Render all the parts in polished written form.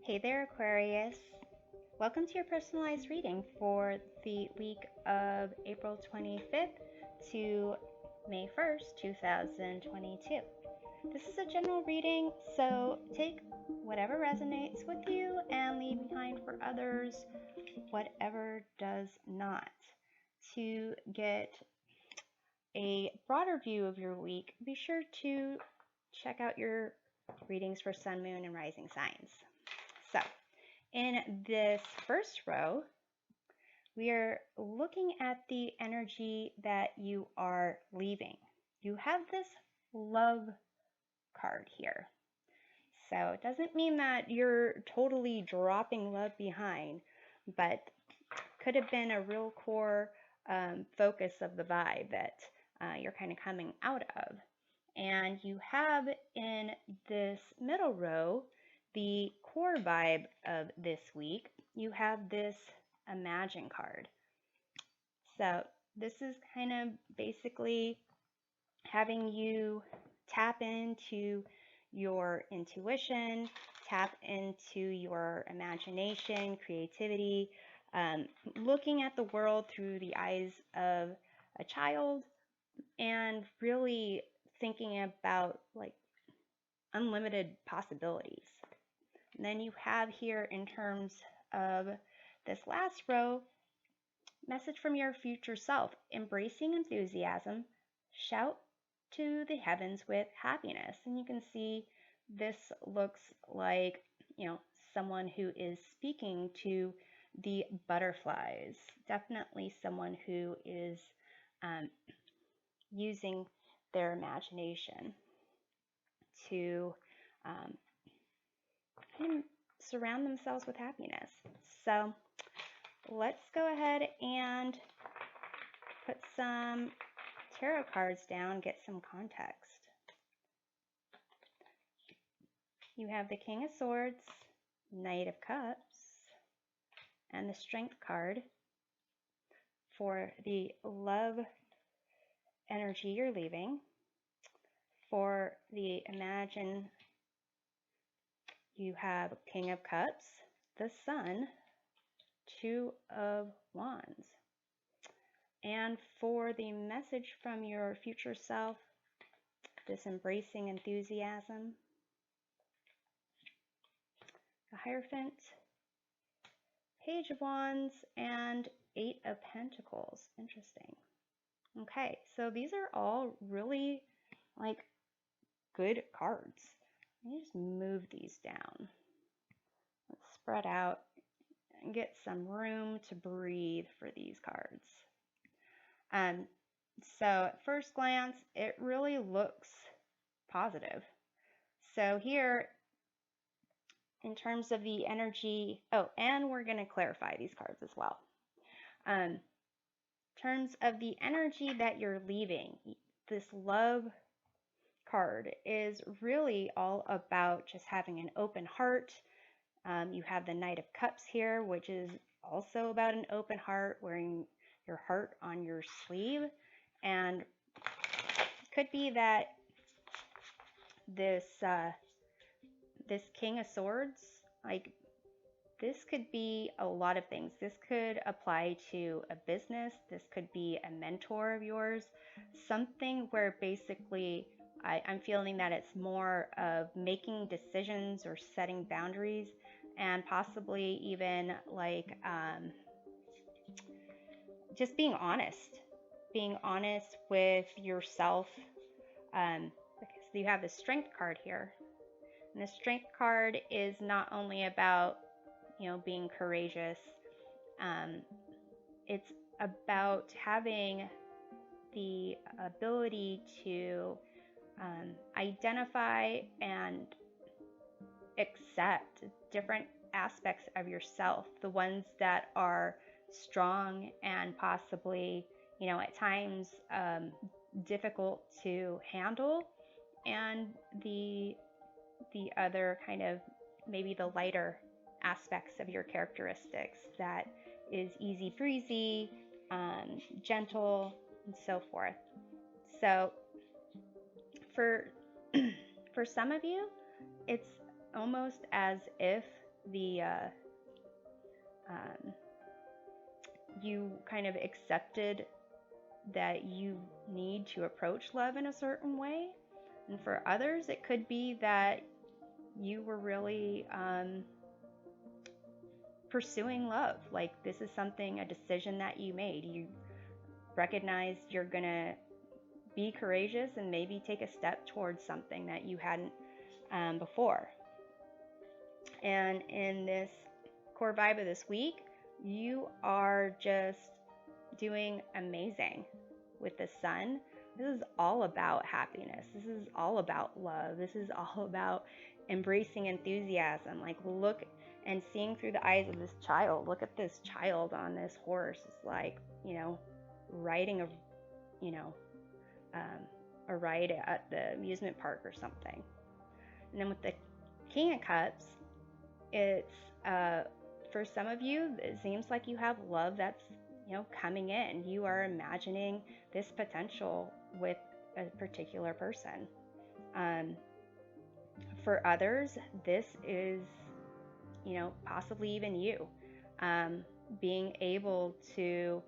Hey there, Aquarius. Welcome to your personalized reading for the week of April 25th to May 1st, 2022. This is a general reading, so take whatever resonates with you and leave behind for others whatever does not. To get a broader view of your week, be sure to check out your readings for Sun, Moon, and Rising signs. So, in this first row, we are looking at the energy that you are leaving. You have this love card here. So it doesn't mean that you're totally dropping love behind, but could have been a real core focus of the vibe that you're kind of coming out of. And you have in this middle row the core vibe of this week. You have this Imagine card. So this is kind of basically having you tap into your intuition, tap into your imagination, creativity, looking at the world through the eyes of a child and really thinking about like unlimited possibilities. And then you have here in terms of this last row, message from your future self, embracing enthusiasm, shout to the heavens with happiness. And you can see this looks like, someone who is speaking to the butterflies. Definitely someone who is using their imagination to surround themselves with happiness. So let's go ahead and put some tarot cards down, get some context. You have the King of Swords, Knight of Cups, and the Strength card for the love energy you're leaving. For the Imagine, you have King of Cups, the Sun, Two of Wands. And for the message from your future self, this embracing enthusiasm, the Hierophant, Page of Wands, and Eight of Pentacles. Interesting. Okay, so these are all really good cards. Let me just move these down. Let's spread out and get some room to breathe for these cards. So at first glance, it really looks positive. So here, in terms of the energy, and we're going to clarify these cards as well. In terms of the energy that you're leaving, this love card is really all about just having an open heart. You have the Knight of Cups here, which is also about an open heart, wearing your heart on your sleeve. And it could be that this King of Swords, this could be a lot of things. This could apply to a business. This could be a mentor of yours. Something where basically I'm feeling that it's more of making decisions or setting boundaries, and possibly even just being honest with yourself. Because you have the Strength card here. And the Strength card is not only about, being courageous. It's about having the ability to identify and accept different aspects of yourself, the ones that are strong and possibly, at times difficult to handle, and the other kind of maybe the lighter aspects of your characteristics that is easy breezy, gentle, and so forth. So for some of you, it's almost as if the you kind of accepted that you need to approach love in a certain way. And for others, it could be that you were really pursuing love. Like, this is something, a decision that you made. You recognized you're gonna be courageous and maybe take a step towards something that you hadn't before. And in this core vibe of this week, you are just doing amazing with the sun. This is all about happiness. This is all about love. This is all about embracing enthusiasm. Like, look and seeing through the eyes of this child. Look at this child on this horse. It's like, riding a ride at the amusement park or something. And then with the King of Cups, it's for some of you, it seems like you have love that's coming in. You are imagining this potential with a particular person. For others, this is possibly even you being able to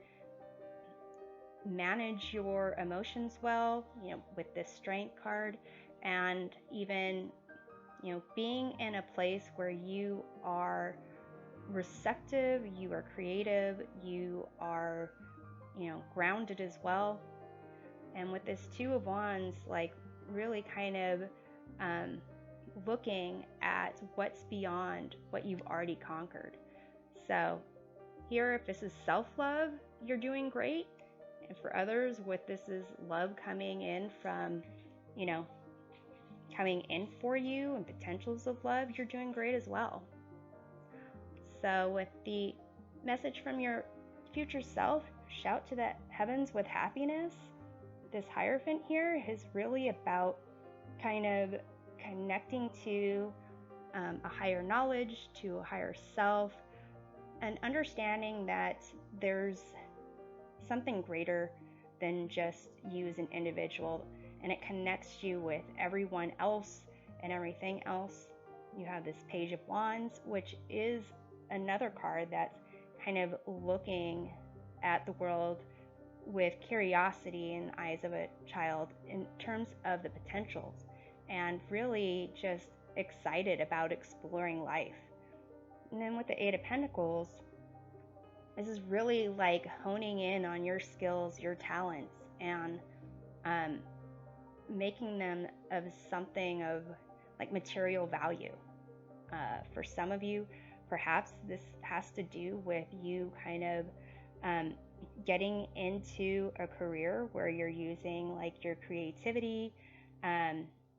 manage your emotions well, with this Strength card, and even being in a place where you are receptive, you are creative, you are grounded as well. And with this Two of Wands, like, really kind of looking at what's beyond what you've already conquered. So here, if this is self-love, you're doing great. And for others, with this is love coming in from coming in for you, and potentials of love, you're doing great as well. So with the message from your future self, shout to the heavens with happiness. This Hierophant here is really about kind of connecting to a higher knowledge, to a higher self, and understanding that there's something greater than just you as an individual, and it connects you with everyone else and everything else. You have this Page of Wands, which is another card that's kind of looking at the world with curiosity in the eyes of a child in terms of the potentials, and really just excited about exploring life. And then with the Eight of Pentacles, this is really like honing in on your skills, your talents, and making them of something of like material value. For some of you, perhaps this has to do with you kind of getting into a career where you're using like your creativity,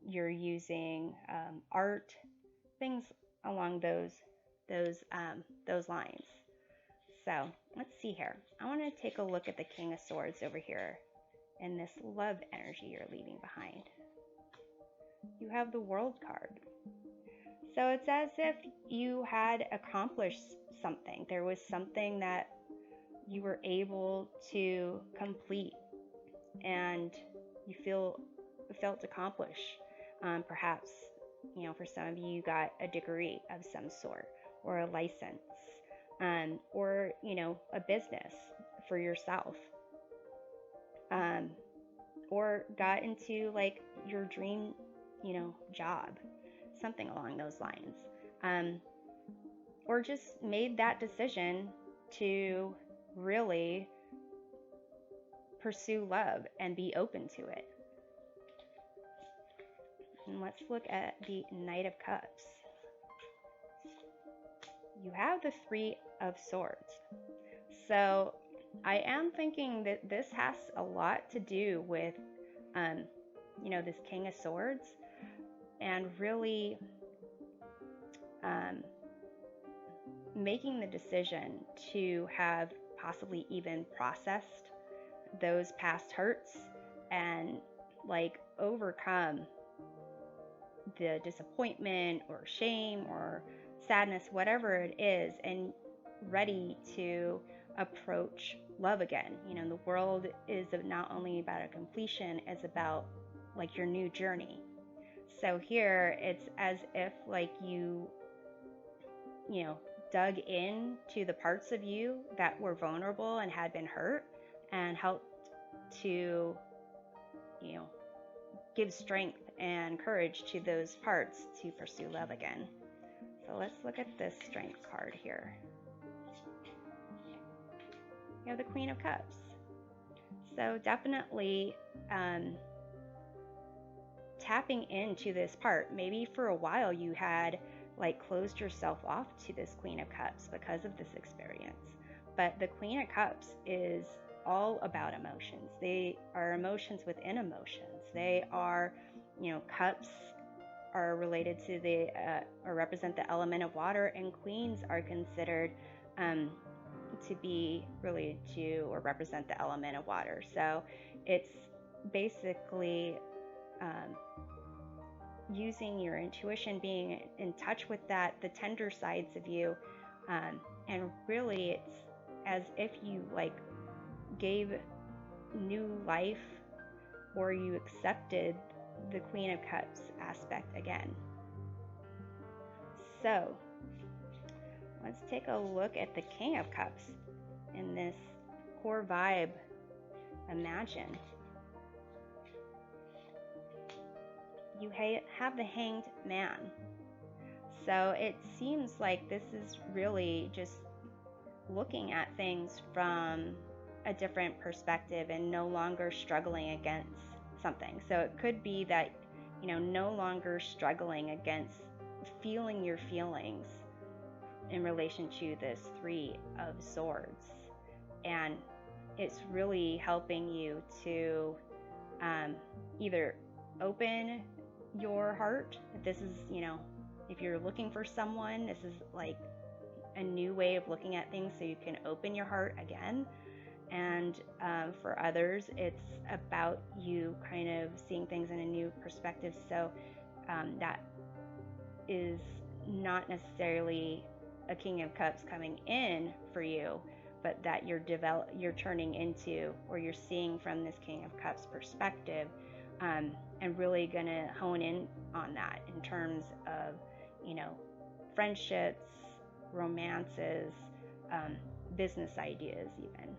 you're using art, things along those lines. So let's see here. I want to take a look at the King of Swords over here and this love energy you're leaving behind. You have the World card. So it's as if you had accomplished something. There was something that you were able to complete, and you felt accomplished. Perhaps, for some of you, you got a degree of some sort, or a license, or a business for yourself, or got into like your dream job, something along those lines, or just made that decision to really pursue love and be open to it. And let's look at the Knight of Cups. You have the Three of Swords. So I am thinking that this has a lot to do with this King of Swords, and really making the decision to have possibly even processed those past hurts and like overcome the disappointment or shame or sadness, whatever it is, and ready to approach love again. The world is not only about a completion, it's about like your new journey. So here it's as if like you dug in to the parts of you that were vulnerable and had been hurt, and helped to, give strength and courage to those parts to pursue love again. So let's look at this Strength card here. You have the Queen of Cups. So definitely tapping into this part. Maybe for a while you had closed yourself off to this Queen of Cups because of this experience. But the Queen of Cups is all about emotions. They are emotions within emotions. They are, cups are related to or represent the element of water, and queens are considered to be related to or represent the element of water. So it's basically using your intuition, being in touch with the tender sides of you, and really it's as if you gave new life, or you accepted the Queen of Cups aspect again. So let's take a look at the King of Cups in this core vibe. Imagine you have the Hanged Man. So it seems like this is really just looking at things from a different perspective and no longer struggling against something. So it could be that, no longer struggling against feeling your feelings in relation to this Three of Swords. And it's really helping you to either open your heart. This is, if you're looking for someone, this is a new way of looking at things, so you can open your heart again. And for others, it's about you kind of seeing things in a new perspective. So that is not necessarily a King of Cups coming in for you, but that you're turning into, or you're seeing from this King of Cups perspective, and really going to hone in on that in terms of, friendships, romances, business ideas even.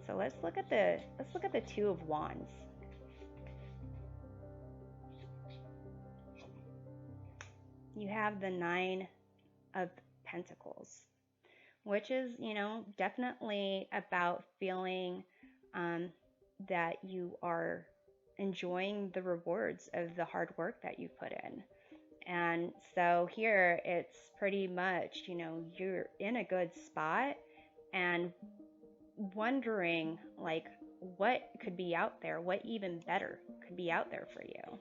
So let's look at the Two of Wands. You have the Nine of Pentacles, which is, definitely about feeling that you are enjoying the rewards of the hard work that you put in. And so here it's pretty much, you're in a good spot and wondering what could be out there, what even better could be out there for you.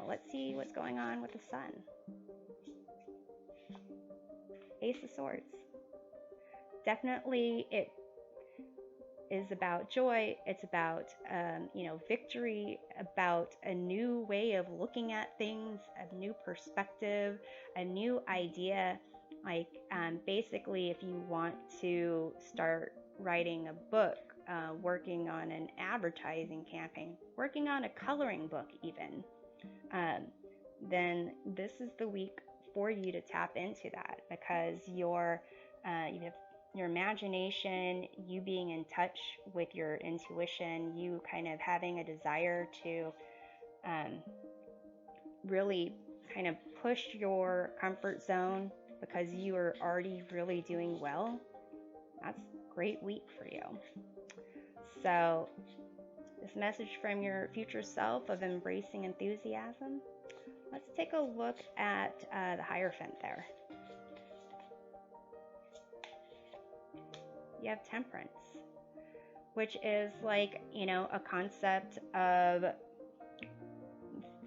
Let's see what's going on with the Sun. Ace of Swords. Definitely it is about joy. It's about victory, about a new way of looking at things, a new perspective, a new idea. Basically, if you want to start writing a book, working on an advertising campaign, working on a coloring book even, then this is the week for you to tap into that, because your imagination, you being in touch with your intuition, you kind of having a desire to really kind of push your comfort zone because you are already really doing well. That's a great week for you. So this message from your future self of embracing enthusiasm. Let's take a look at the Hierophant there. You have Temperance, which is a concept of,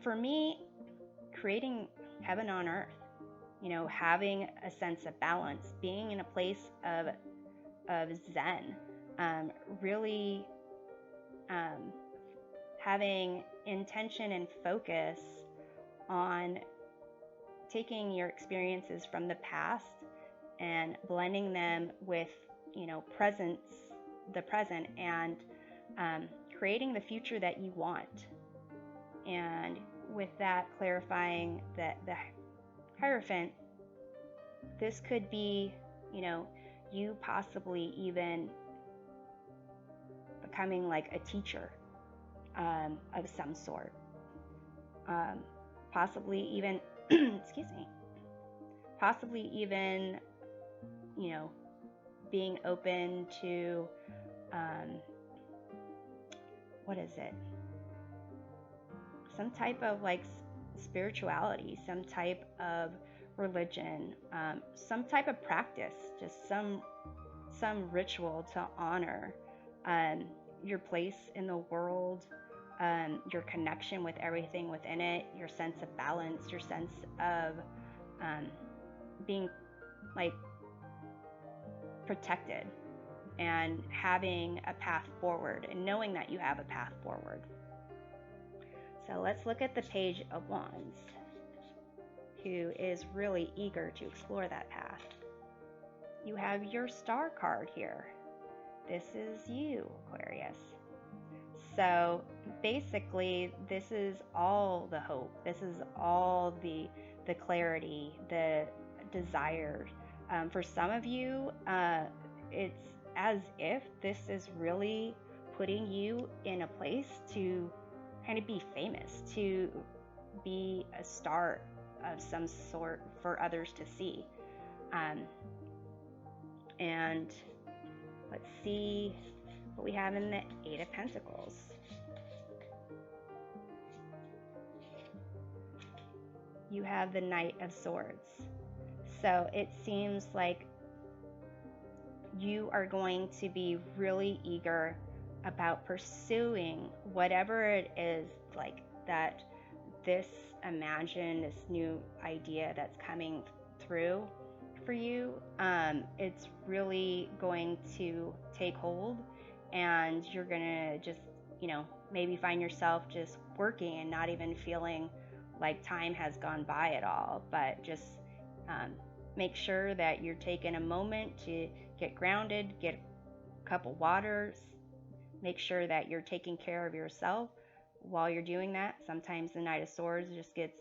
for me, creating heaven on earth, having a sense of balance, being in a place of Zen, really having intention and focus on taking your experiences from the past and blending them with the present, and creating the future that you want. And with that, clarifying that the Hierophant this could be, you possibly even becoming like a teacher of some sort. Possibly even, excuse me, possibly even, being open to, what is it? Some type of like spirituality, some type of religion, some type of practice, just some ritual to honor your place in the world, your connection with everything within it, your sense of balance, your sense of being like protected and having a path forward and knowing that you have a path forward. So let's look at the Page of Wands, who is really eager to explore that path. You have your Star card here. This is you, Aquarius. So basically, this is all the hope. This is all the clarity, the desire. For some of you, it's as if this is really putting you in a place to kind of be famous, to be a star of some sort for others to see. And let's see what we have in the Eight of Pentacles. You have the Knight of Swords. So it seems like you are going to be really eager about pursuing whatever it is like that this new idea that's coming through for you. It's really going to take hold, and you're gonna just, maybe find yourself just working and not even feeling like time has gone by at all, but just make sure that you're taking a moment to get grounded, get a cup of waters, make sure that you're taking care of yourself while you're doing that. Sometimes the Knight of Swords just gets,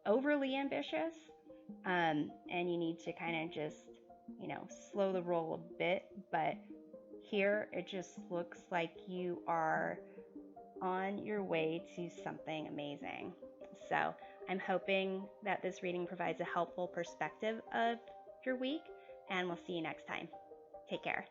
overly ambitious, and you need to kind of just, slow the roll a bit. But here it just looks like you are on your way to something amazing. So I'm hoping that this reading provides a helpful perspective of your week, and we'll see you next time. Take care.